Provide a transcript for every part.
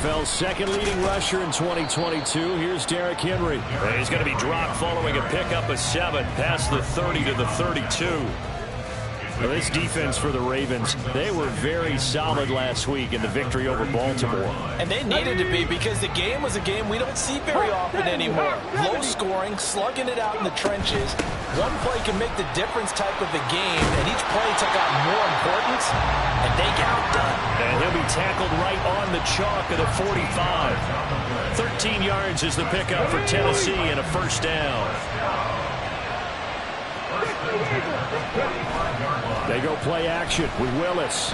NFL's second leading rusher in 2022. Here's Derrick Henry. He's going to be dropped following a pickup of 7 past the 30 to the 32. Well, this defense for the Ravens, they were very solid last week in the victory over Baltimore. And they needed to be, because the game was a game we don't see very often anymore. Low scoring, slugging it out in the trenches. One play can make the difference type of a game, and each play took on more importance, and they got it done. And he'll be tackled right on the chalk at the 45. 13 yards is the pickup for Tennessee and a first down. They go play action with Willis.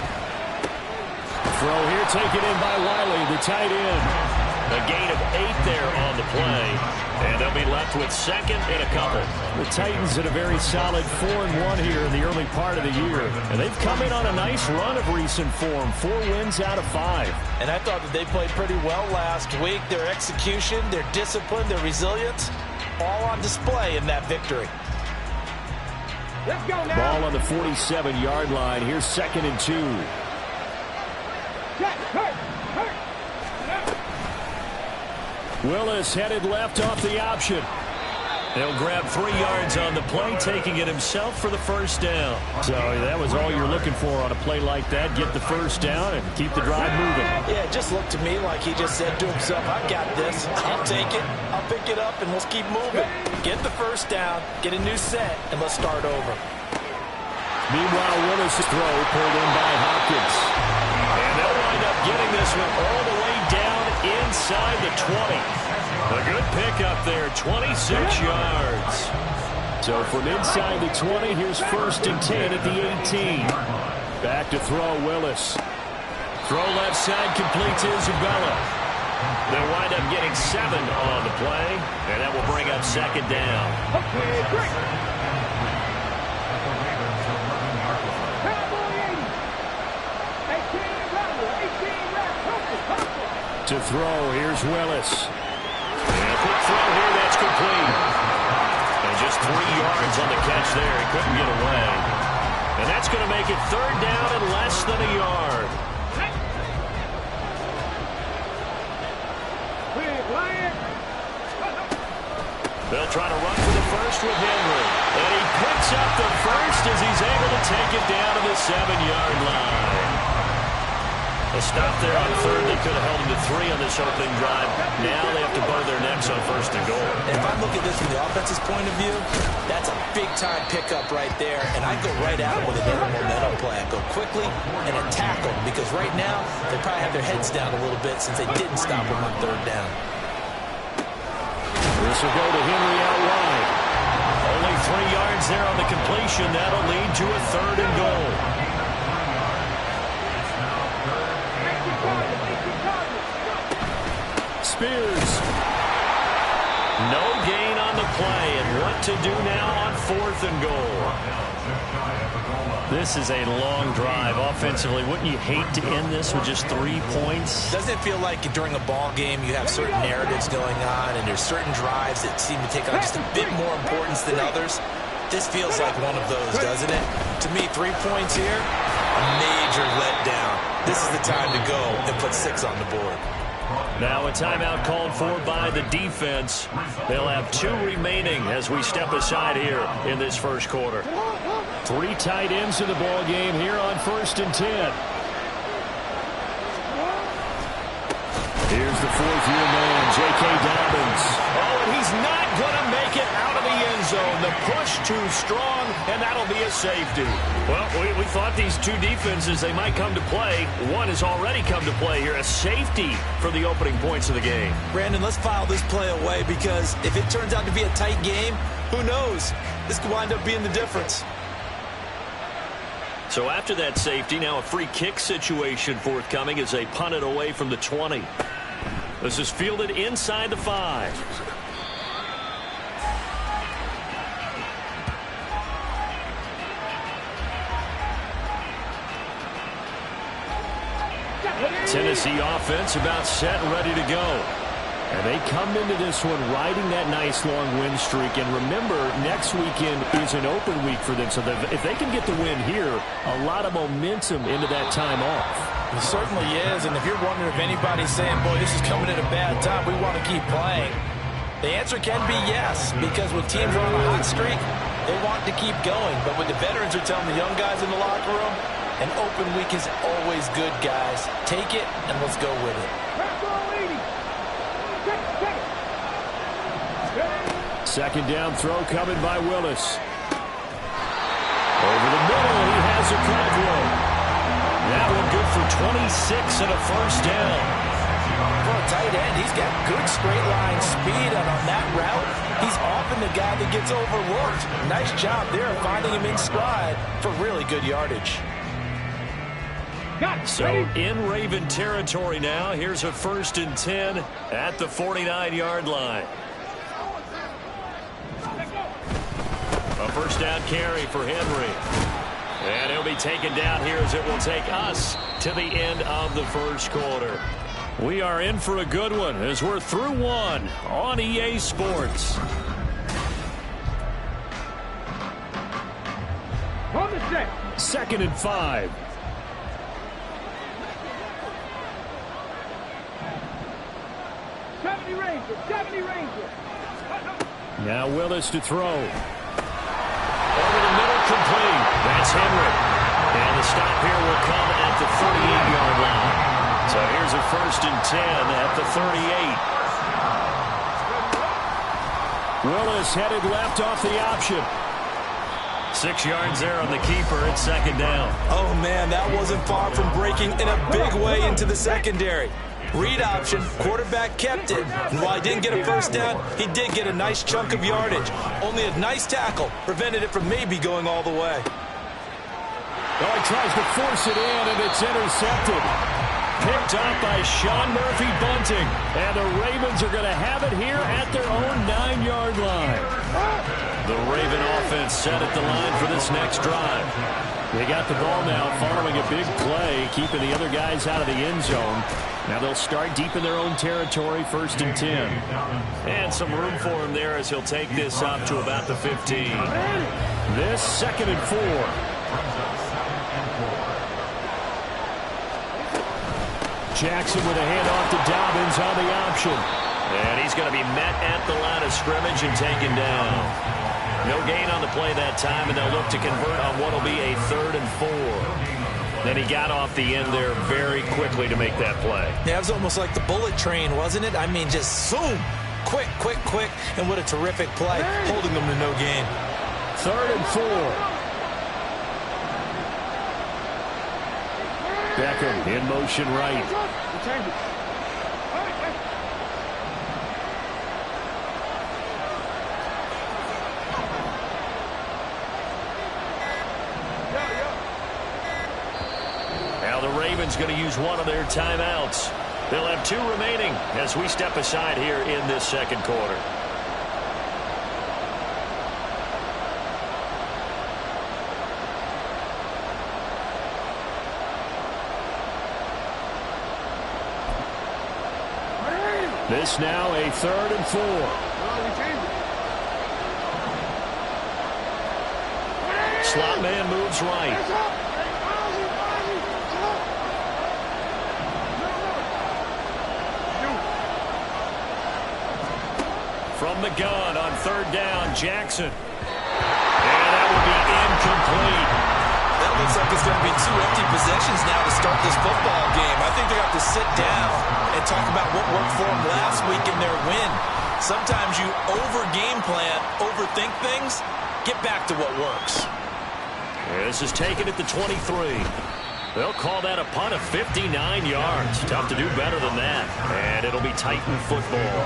Throw here taken in by Wiley, the tight end. A gain of 8 there on the play. And they'll be left with second and a couple. The Titans had a very solid 4-1 here in the early part of the year. And they've come in on a nice run of recent form. 4 wins out of 5. And I thought that they played pretty well last week. Their execution, their discipline, their resilience, all on display in that victory. Let's go now. Ball on the 47-yard line. Here's 2nd and 2. Willis headed left off the option. He'll grab 3 yards on the play, taking it himself for the first down. So that was all you're looking for on a play like that. Get the first down and keep the drive moving. Yeah, it just looked to me like he just said to himself, I got this. I'll take it. I'll pick it up, and let's keep moving. Get the first down, get a new set, and let's start over. Meanwhile, Willis' throw pulled in by Hopkins. And they'll wind up getting this one all the way down inside the 20. A good pickup there, 26 yards. So from inside the 20, here's 1st and 10 at the 18. Back to throw, Willis. Throw left side, complete to Isabella. They'll wind up getting 7 on the play, and that will bring up 2nd down. To throw, here's Willis. And a quick throw here, that's complete. And just 3 yards on the catch there. He couldn't get away. And that's going to make it 3rd down and less than a yard. They'll try to run for the first with Henry. And he picks up the first as he's able to take it down to the 7-yard line. A stop there on 3rd. They could have held him to 3 on this opening drive. Now they have to bow their necks on 1st and goal. And if I look at this from the offense's point of view, that's a big-time pickup right there. And I go right at him with an momentum play. I go quickly and attack them, because right now they probably have their heads down a little bit since they didn't stop him on 3rd down. This will go to Henry out wide. Only 3 yards there on the completion. That'll lead to a 3rd and goal. Spears. No gain on the play, and what to do now on 4th and goal. This is a long drive offensively. Wouldn't you hate to end this with just 3 points? Doesn't it feel like during a ball game you have certain narratives going on, and there's certain drives that seem to take on just a bit more importance than others? This feels like one of those, doesn't it? To me, 3 points here, a major letdown. This is the time to go and put 6 on the board. Now a timeout called for by the defense. They'll have 2 remaining as we step aside here in this first quarter. 3 tight ends in the ball game here on 1st and 10. Here's the 4th-year man, J.K. Dobbins. Oh, and he's not going to make it out of the end zone. The push too strong, and that'll be a safety. Well, we thought these 2 defenses, they might come to play. One has already come to play here, a safety for the opening points of the game. Brandon, let's file this play away, because if it turns out to be a tight game, who knows? This could wind up being the difference. So after that safety, now a free kick situation forthcoming as they punt it away from the 20. This is fielded inside the 5. Tennessee offense about set and ready to go. And they come into this one riding that nice long win streak. And remember, next weekend is an open week for them. So if they can get the win here, a lot of momentum into that time off. It certainly is, and if you're wondering if anybody's saying, boy, this is coming at a bad time, we want to keep playing, the answer can be yes, because when teams are on a hot streak, they want to keep going. But when the veterans are telling the young guys in the locker room, an open week is always good, guys. Take it, and let's go with it. Second down throw coming by Willis. Over the middle, he has a Caldwell. That one good for 26 and a first down. For a tight end, he's got good straight line speed, and on that route, he's often the guy that gets overlooked. Nice job there finding him in stride for really good yardage. So in Raven territory now, here's a 1st and 10 at the 49-yard line. A first down carry for Henry. And he'll be taken down here as it will take us to the end of the first quarter. We are in for a good one as we're through one on EA Sports. On the set. 2nd and 5. Now Willis to throw. Over the middle, complete. That's Henry. And the stop here will come at the 48-yard line. So here's a 1st and 10 at the 38. Willis headed left off the option. 6 yards there on the keeper at 2nd down. Oh, man, that wasn't far from breaking in a big way into the secondary. Read option, quarterback kept it, and while he didn't get a first down, he did get a nice chunk of yardage. Only a nice tackle prevented it from maybe going all the way. Oh, he tries to force it in, and it's intercepted. Picked up by Sean Murphy-Bunting, and the Ravens are going to have it here at their own 9-yard line. The Raven offense set at the line for this next drive. They got the ball now following a big play, keeping the other guys out of the end zone. Now they'll start deep in their own territory, 1st and 10. And some room for him there as he'll take this up to about the 15. This 2nd and 4. Jackson with a handoff to Dobbins on the option. And he's going to be met at the line of scrimmage and taken down. No gain on the play that time, and they'll look to convert on what will be a 3rd and 4. Then he got off the end there very quickly to make that play. Yeah, it was almost like the bullet train, wasn't it? I mean, just zoom. Quick, quick, quick. And what a terrific play, holding them to no gain. 3rd and 4. Beckham in motion right. Now the Ravens going to use one of their timeouts. They'll have 2 remaining as we step aside here in this 2nd quarter. This now a 3rd and 4. Slot man moves right. From the gun on 3rd down, Jackson. And that will be incomplete. That looks like it's going to be 2 empty possessions now to start this football game. I think they're going to have to sit down and talk about what worked for them last week in their win. Sometimes you over-game plan, overthink things, get back to what works. This is taken at the 23. They'll call that a punt of 59 yards. Tough to do better than that. And it'll be Titan football.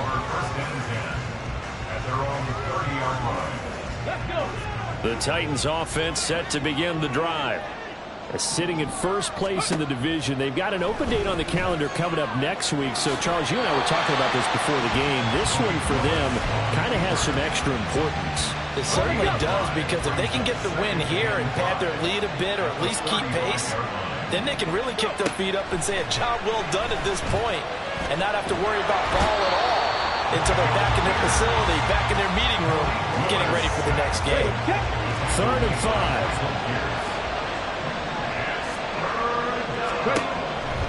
The Titans offense set to begin the drive. Sitting in first place in the division. They've got an open date on the calendar coming up next week. So, Charles, you and I were talking about this before the game. This one for them kind of has some extra importance. It certainly does, because if they can get the win here and pad their lead a bit or at least keep pace, then they can really kick their feet up and say a job well done at this point and not have to worry about ball at all until they're back in their facility, back in their meeting room, getting ready for the next game. 3rd and 5.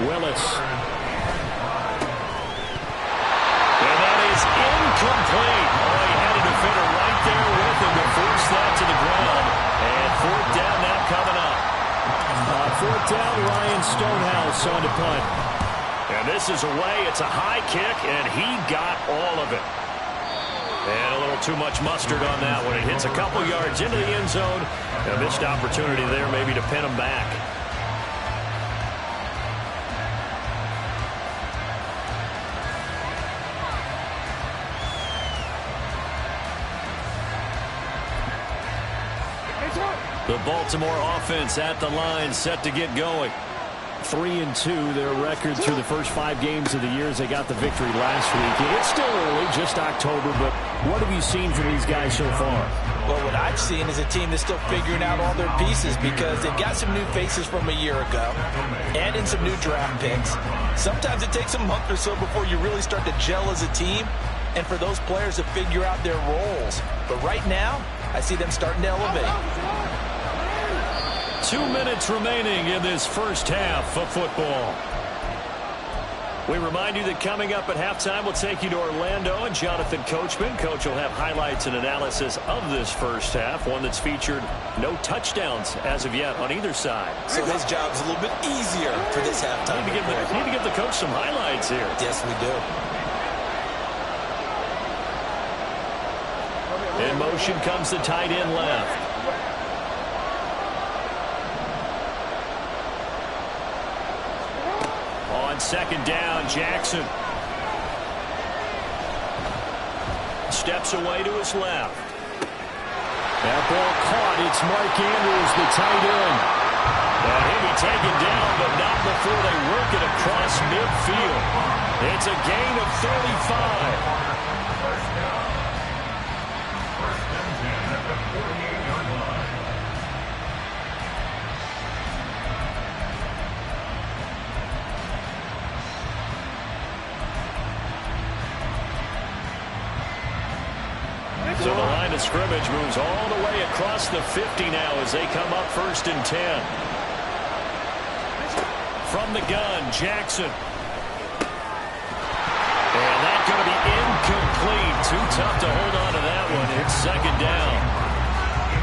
Willis. And that is incomplete. Oh, he had a defender right there with him to force that to the ground. And fourth down now coming up. Fourth down, Ryan Stonehouse on to punt. And this is away. It's a high kick, and he got all of it. And a little too much mustard on that one. It hits a couple yards into the end zone. A missed opportunity there maybe to pin him back. The Baltimore offense at the line, set to get going. 3-2, their record through the first 5 games of the year as they got the victory last week. It's still early, just October, but what have you seen from these guys so far? Well, what I've seen is a team that's still figuring out all their pieces because they've got some new faces from a year ago and in some new draft picks. Sometimes it takes a month or so before you really start to gel as a team and for those players to figure out their roles. But right now, I see them starting to elevate. 2 minutes remaining in this first half of football. We remind you that coming up at halftime, we'll take you to Orlando and Jonathan Coachman. Coach will have highlights and analysis of this first half, one that's featured no touchdowns as of yet on either side. So his job's a little bit easier for this halftime. Need to give the coach some highlights here. Yes, we do. In motion comes the tight end left. On second down, Jackson steps away to his left. That ball caught. It's Mark Andrews, the tight end. And he'll be taken down, but not before they work it across midfield. It's a gain of 35. So the line of scrimmage moves all the way across the 50 now as they come up 1st and 10. From the gun, Jackson. And that's going to be incomplete. Too tough to hold on to that one. It's second down.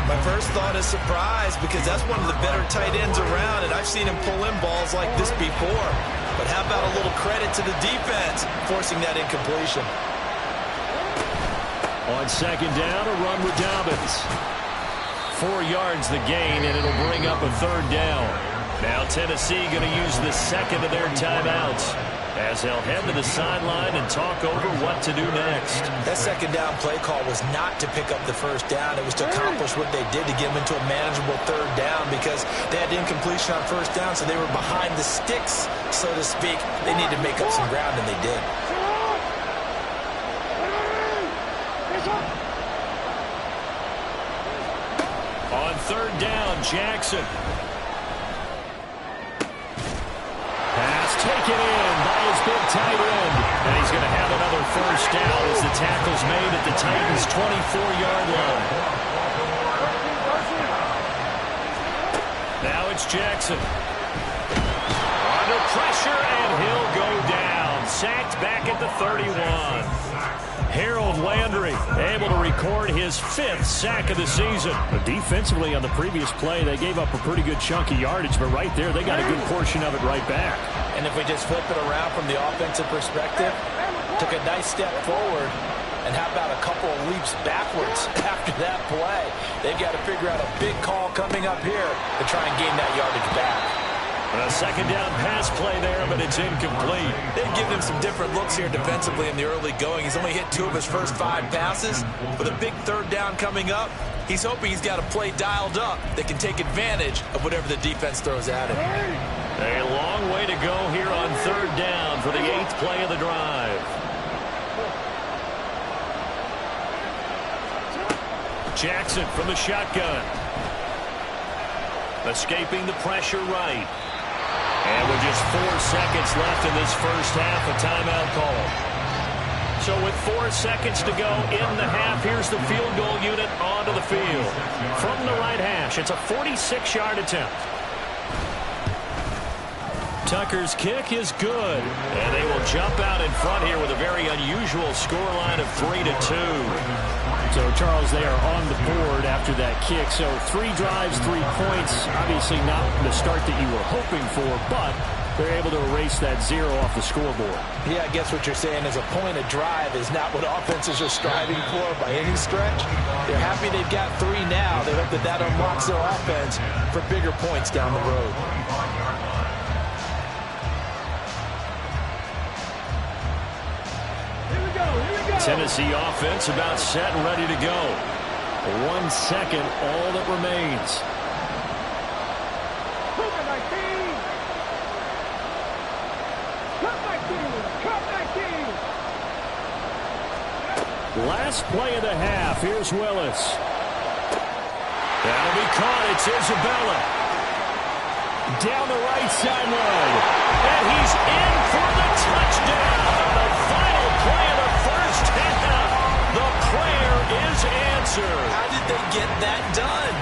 My first thought is surprise because that's one of the better tight ends around, and I've seen him pull in balls like this before. But how about a little credit to the defense forcing that incompletion? On second down, a run with Dobbins. 4 yards the gain, and it'll bring up a third down. Now Tennessee going to use the second of their timeouts as they'll head to the sideline and talk over what to do next. That second down play call was not to pick up the first down. It was to accomplish what they did to get them into a manageable third down because they had incompletion on first down, so they were behind the sticks, so to speak. They needed to make up some ground, and they did. On third down, Jackson. Pass taken in by his big tight end. And he's going to have another first down as the tackle's made at the Titans' 24-yard line. Now it's Jackson. Under pressure, and he'll go down. Sacked back at the 31. Harold Landry able to record his 5th sack of the season. But defensively on the previous play, they gave up a pretty good chunk of yardage, but right there, they got a good portion of it right back. And if we just flip it around from the offensive perspective, took a nice step forward, and how about a couple of leaps backwards after that play? They've got to figure out a big call coming up here to try and gain that yardage back. A second down pass play there, but it's incomplete. They've given him some different looks here defensively in the early going. He's only hit 2 of his first 5 passes. With a big third down coming up, he's hoping he's got a play dialed up that can take advantage of whatever the defense throws at him. A long way to go here on third down for the 8th play of the drive. Jackson from the shotgun. Escaping the pressure right. And with just 4 seconds left in this first half, a timeout call. So with 4 seconds to go in the half, here's the field goal unit onto the field. From the right hash, it's a 46-yard attempt. Tucker's kick is good. And they will jump out in front here with a very unusual scoreline of 3-2. So, Charles, they are on the board after that kick. So 3 drives, 3 points. Obviously not the start that you were hoping for, but they're able to erase that 0 off the scoreboard. Yeah, I guess what you're saying is a point of drive is not what offenses are striving for by any stretch. They're happy they've got 3 now. They hope that that unlocks their offense for bigger points down the road. Tennessee offense about set and ready to go. 1 second, all that remains. Last play of the half. Here's Willis. That'll be caught. It's Isabella. Down the right sideline. And he's in for the touchdown. The final play of the first half. The prayer is answered. How did they get that done?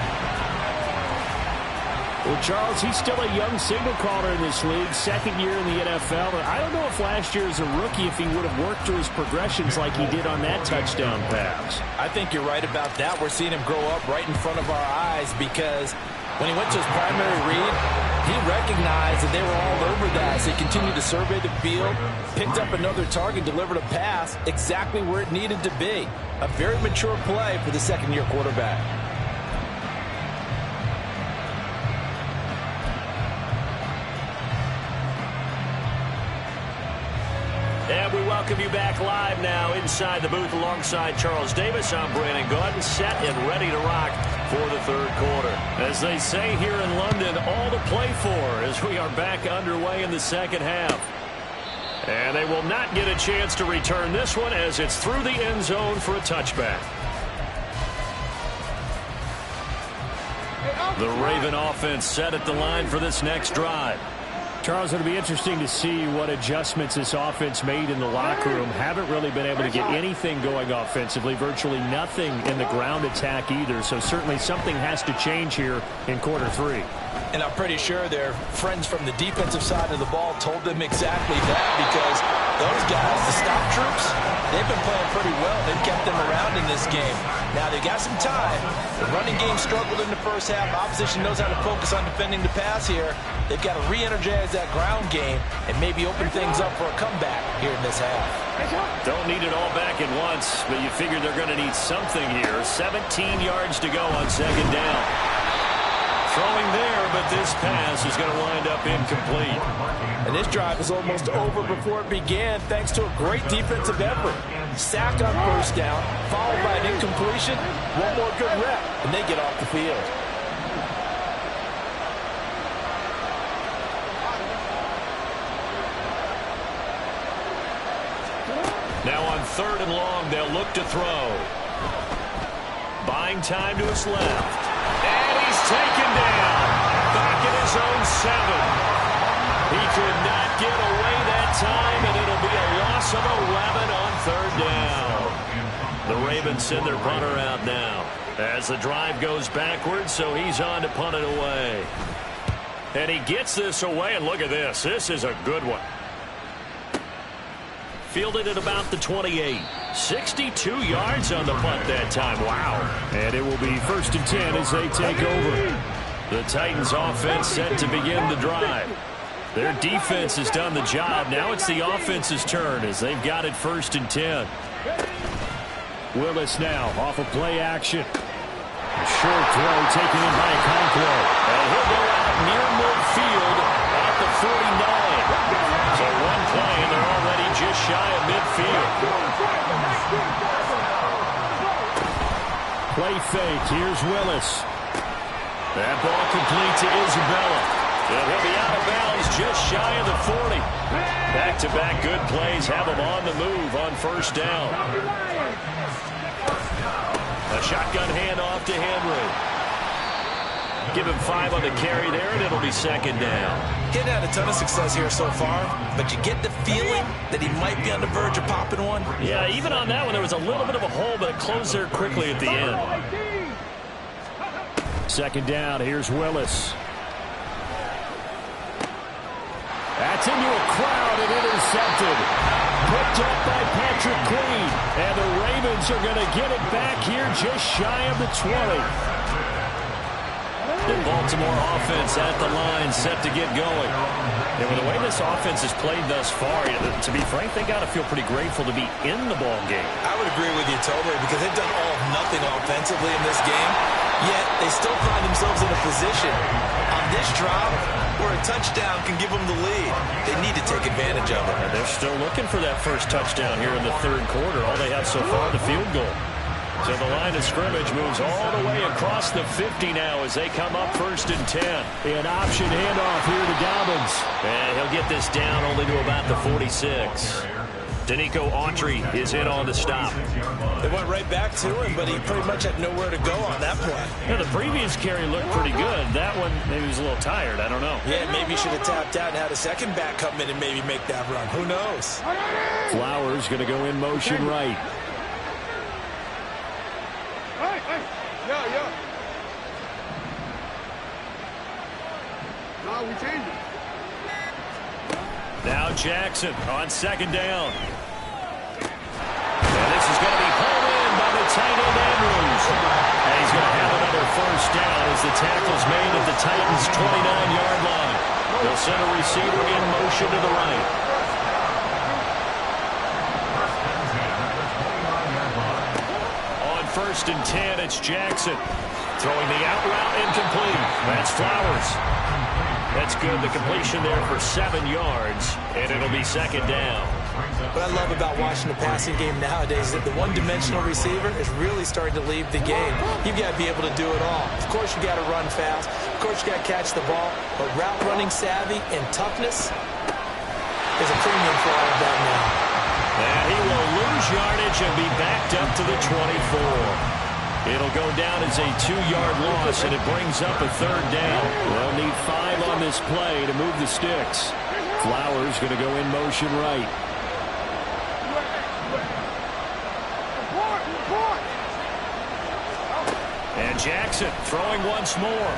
Well, Charles, he's still a young signal caller in this league, 2nd year in the NFL. And I don't know if last year as a rookie, if he would have worked through his progressions like he did on that touchdown pass. I think you're right about that. We're seeing him grow up right in front of our eyes because when he went to his primary read, he recognized that they were all over that. So he continued to survey the field, picked up another target, delivered a pass exactly where it needed to be. A very mature play for the 2nd-year quarterback. And we welcome you back live now inside the booth alongside Charles Davis. I'm Brandon Gaudin, set and ready to rock for the 3rd quarter. As they say here in London, all to play for as we are back underway in the 2nd half. And they will not get a chance to return this one as it's through the end zone for a touchback. The Raven offense set at the line for this next drive. Charles, it'll be interesting to see what adjustments this offense made in the locker room. Haven't really been able to get anything going offensively. Virtually nothing in the ground attack either. So certainly something has to change here in quarter 3. And I'm pretty sure their friends from the defensive side of the ball told them exactly that because those guys, the stop troops, they've been playing pretty well. They've kept them around in this game. Now, they got some time. The running game struggled in the first half. Opposition knows how to focus on defending the pass here. They've got to re-energize that ground game and maybe open things up for a comeback here in this half. Don't need it all back at once, but you figure they're going to need something here. 17 yards to go on 2nd down. Throwing there, but this pass is going to wind up incomplete. And this drive is almost over before it began thanks to a great defensive effort. Sack on 1st down, followed by an incompletion. One more good rep, and they get off the field. Now on 3rd and long, they'll look to throw. Buying time to his left. And he's taken down. Back in his own 7. He could not get away that time, and it'll be a loss of 11 on 3rd down. The Ravens send their punter out now as the drive goes backwards, so he's on to punt it away. And he gets this away, and look at this. This is a good one. Fielded at about the 28. 62 yards on the punt that time. Wow. And it will be 1st and 10 as they take over. The Titans offense set to begin the drive. Their defense has done the job. Now it's the offense's turn as they've got it 1st and 10. Willis now off of play action. Short throw taken in by Conquo. And he'll go out near midfield at the 49. So one play and they're already just shy of midfield. Play fake. Here's Willis. That ball complete to Isabella. And he'll be out of bounds just shy of the 40. Back-to-back good plays have him on the move on 1st down. A shotgun handoff to Henry. Give him 5 on the carry there, and it'll be 2nd down. Getting had a ton of success here so far, but you get the feeling that he might be on the verge of popping one. Yeah, even on that one, there was a little bit of a hole, but it closed there quickly at the end. 2nd down. Here's Willis. That's into a crowd and intercepted. Picked up by Patrick Queen. And the Ravens are going to get it back here just shy of the 20. The Baltimore offense at the line, set to get going. And with the way this offense has played thus far, to be frank, they got to feel pretty grateful to be in the ball game. I would agree with you totally, because they've done all of nothing offensively in this game, yet they still find themselves in a position on this drive where a touchdown can give them the lead. They need to take advantage of it. And they're still looking for that first touchdown here in the third quarter. All they have so far, the field goal. So the line of scrimmage moves all the way across the 50 now as they come up 1st and 10. An option handoff here to Dobbins. And he'll get this down only to about the 46. Danico Autry is in on the stop. They went right back to him, but he pretty much had nowhere to go on that play. Yeah, the previous carry looked pretty good. That one, maybe he was a little tired. I don't know. Yeah, maybe he should have tapped out and had a second back come in and maybe make that run. Who knows? Flowers going to go in motion right. No, we changed it. Now Jackson on 2nd down. And this is going to be pulled in by the tight end Andrews. And he's going to have another 1st down as the tackle's made at the Titans' 29-yard line. They'll send a receiver in motion to the right. On 1st and 10, it's Jackson. Throwing the out route incomplete. That's Flowers. That's good. The completion there for 7 yards, and it'll be 2nd down. What I love about watching the passing game nowadays is that the one-dimensional receiver is really starting to leave the game. You've got to be able to do it all. Of course, you got to run fast. Of course, you got to catch the ball. But route running savvy and toughness is a premium for all of that now. And he will lose yardage and be backed up to the 24. It'll go down as a 2-yard loss, and it brings up a 3rd down. They'll need 5 on this play to move the sticks. Flowers going to go in motion right. And Jackson throwing once more.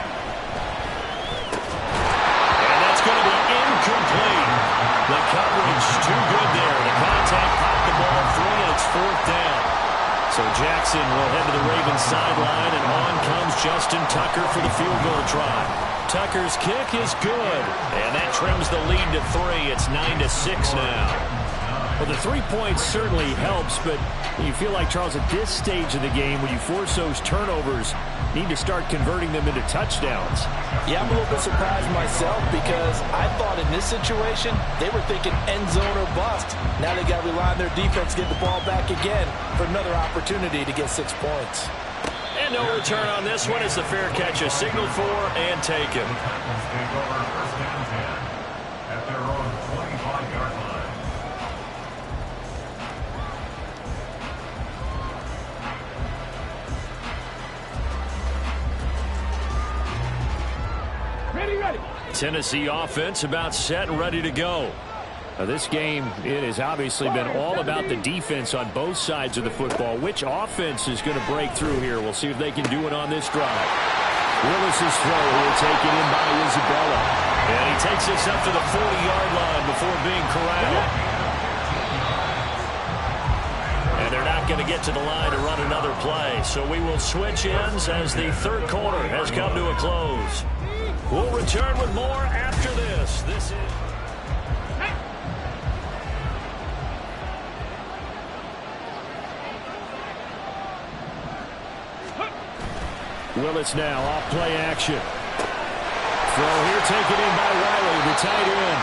And that's going to be incomplete. The coverage too good there. The contact popped the ball through, and it's 4th down. So Jackson will head to the Ravens sideline, and on comes Justin Tucker for the field goal try. Tucker's kick is good, and that trims the lead to 3. It's 9-6 now. Well, the 3 points certainly helps, but you feel like, Charles, at this stage of the game, when you force those turnovers, need to start converting them into touchdowns. Yeah, I'm a little bit surprised myself because I thought in this situation they were thinking end zone or bust. Now they got to rely on their defense to get the ball back again for another opportunity to get 6 points. And no return on this one as the fair catch is signaled for and taken. Tennessee offense about set and ready to go. Now, this game, it has obviously been all about the defense on both sides of the football. Which offense is going to break through here? We'll see if they can do it on this drive. Willis's throw here taken in by Isabella. And he takes this up to the 40-yard line before being corralled. And they're not going to get to the line to run another play. So we will switch ends as the third quarter has come to a close. We'll return with more after this. This is... Willis now off play action. Throw here taken in by Riley, the tight end.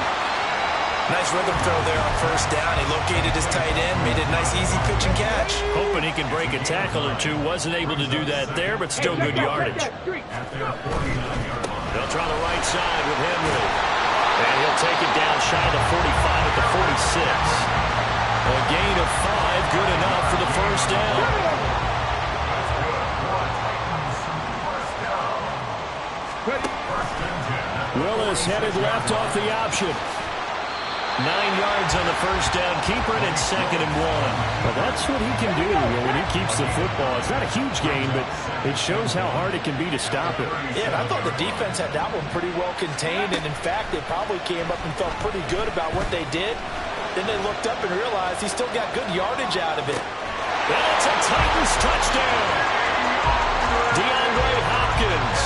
Nice rhythm throw there on 1st down. He located his tight end, made a nice easy pitch and catch. Hoping he can break a tackle or two. Wasn't able to do that there, but still good yardage. They'll try the right side with Henry. And he'll take it down shy of the 45 at the 46. A gain of 5, good enough for the 1st down. Willis headed left off the option. 9 yards on the first down. Keeper it at 2nd and 1. Well, that's what he can do when he keeps the football. It's not a huge gain, but it shows how hard it can be to stop it. Yeah, and I thought the defense had that one pretty well contained, and in fact, they probably came up and felt pretty good about what they did. Then they looked up and realized he still got good yardage out of it. That's a Titans touchdown. DeAndre Hopkins,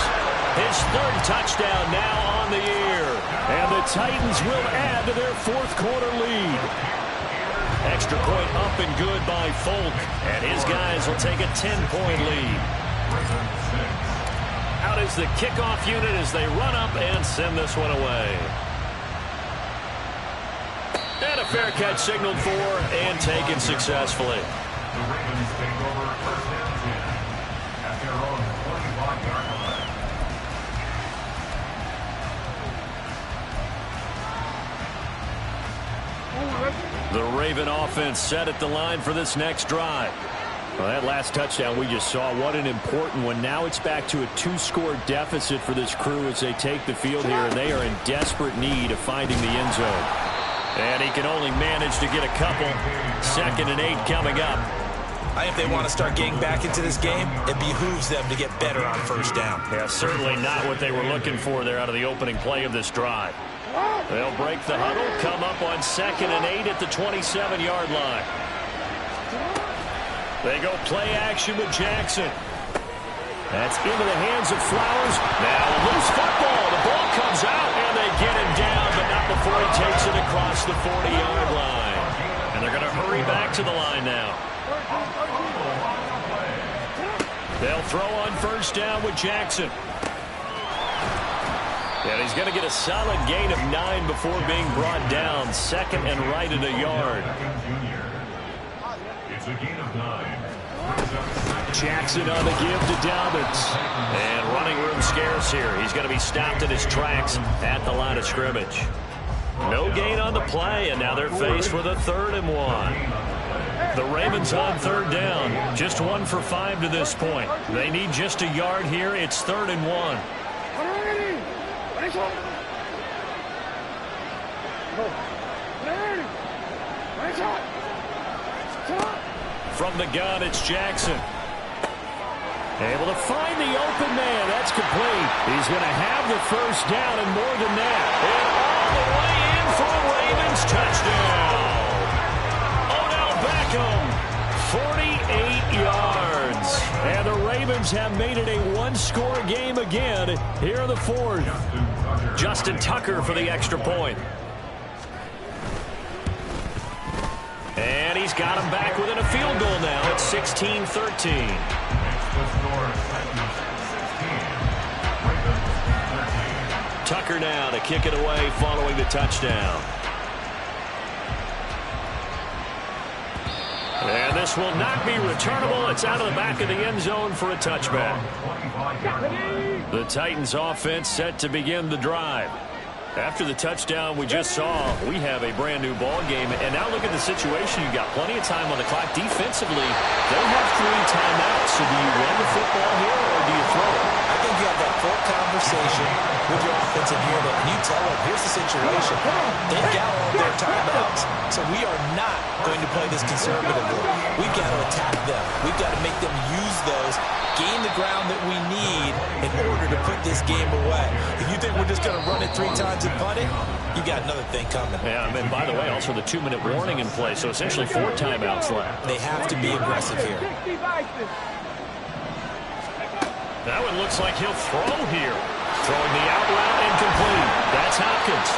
his 3rd touchdown now on the year. And the Titans will add to their 4th quarter lead. Extra point up and good by Folk. And his guys will take a 10-point lead. Out is the kickoff unit as they run up and send this one away. And a fair catch signaled for and taken successfully. The Ravens take over 1st and 10 at their own 45-yard line. The Raven offense set at the line for this next drive. Well, that last touchdown we just saw, what an important one. Now it's back to a 2-score deficit for this crew as they take the field here, and they are in desperate need of finding the end zone. And he can only manage to get a couple. 2nd and 8 coming up. I think if they want to start getting back into this game, it behooves them to get better on 1st down. Yeah, certainly not what they were looking for there out of the opening play of this drive. They'll break the huddle, come up on 2nd and 8 at the 27-yard line. They go play action with Jackson. That's into the hands of Flowers. Now a loose football. The ball comes out, and they get him down, but not before he takes it across the 40-yard line. And they're going to hurry back to the line now. They'll throw on 1st down with Jackson. And he's going to get a solid gain of 9 before being brought down. 2nd and right at a yard. It's a gain of 9. Jackson on the give to Dobbins. And running room scarce here. He's going to be stopped in his tracks at the line of scrimmage. No gain on the play, and now they're faced with a 3rd and 1. The Ravens on 3rd down. Just 1 for 5 to this point. They need just a yard here. It's 3rd and 1. From the gun, it's Jackson. Able to find the open man. That's complete. He's going to have the 1st down and more than that. And all the way in for a Ravens touchdown. Odell Beckham, 48 yards. And the Ravens have made it a 1-score game again here in the 4th. Justin Tucker for the extra point. And he's got him back within a field goal now. It's 16-13. Tucker now to kick it away following the touchdown. And this will not be returnable. It's out of the back of the end zone for a touchback. The Titans offense set to begin the drive. After the touchdown we just saw, we have a brand new ball game. And now look at the situation. You've got plenty of time on the clock. Defensively, they have 3 timeouts. So do you run the football here or do you throw it? I think you have that full conversation with your offensive unit, and you tell them, here's the situation. They've got all of their timeouts, so we are not going to play this conservatively. We've got to attack them. We've got to make them use those, gain the ground that we need in order to put this game away. If you think we're just going to run it 3 times and punt it, you got another thing coming. Yeah, and by the way, also the 2-minute warning in play, so essentially 4 timeouts left. They have to be aggressive here. That one looks like he'll throw here. Throwing the out route incomplete. That's Hopkins.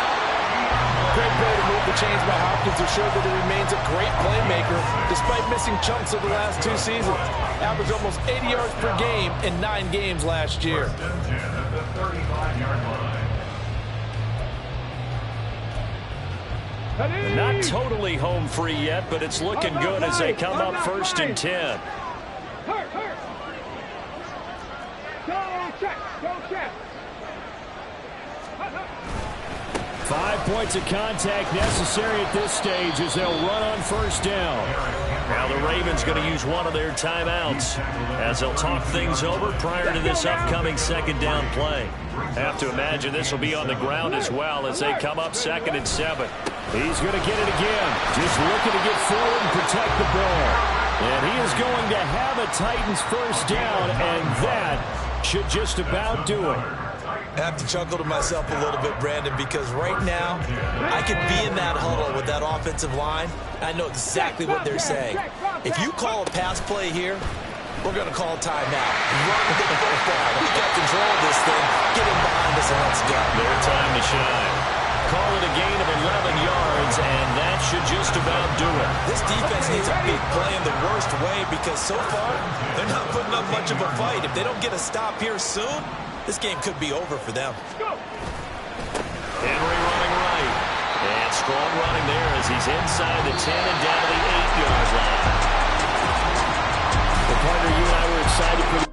Great play to move the chains by Hopkins to show that he remains a great playmaker despite missing chunks of the last 2 seasons. Averaged almost 80 yards per game in 9 games last year. Not totally home free yet, but it's looking good as they come up 1st and 10. 5 points of contact necessary at this stage as they'll run on first down. Now the Ravens going to use one of their timeouts as they'll talk things over prior to this upcoming second down play. Have to imagine this will be on the ground as well as they come up 2nd and 7. He's going to get it again. Just looking to get forward and protect the ball. And he is going to have a Titans first down, and that should just about do it. I have to chuckle to myself a little bit, Brandon, because right now I could be in that huddle with that offensive line. I know exactly what they're saying. If you call a pass play here, we're going to call timeout. Run the football. We got control of this thing. Get him behind us and let's go. Their time to shine. Call it a gain of 11 yards, and that should just about do it. This defense needs a big play in the worst way because so far they're not putting up much of a fight. If they don't get a stop here soon, this game could be over for them. Henry running right. And strong running there as he's inside the 10 and down to the 8-yard line. The partner, you and I were excited for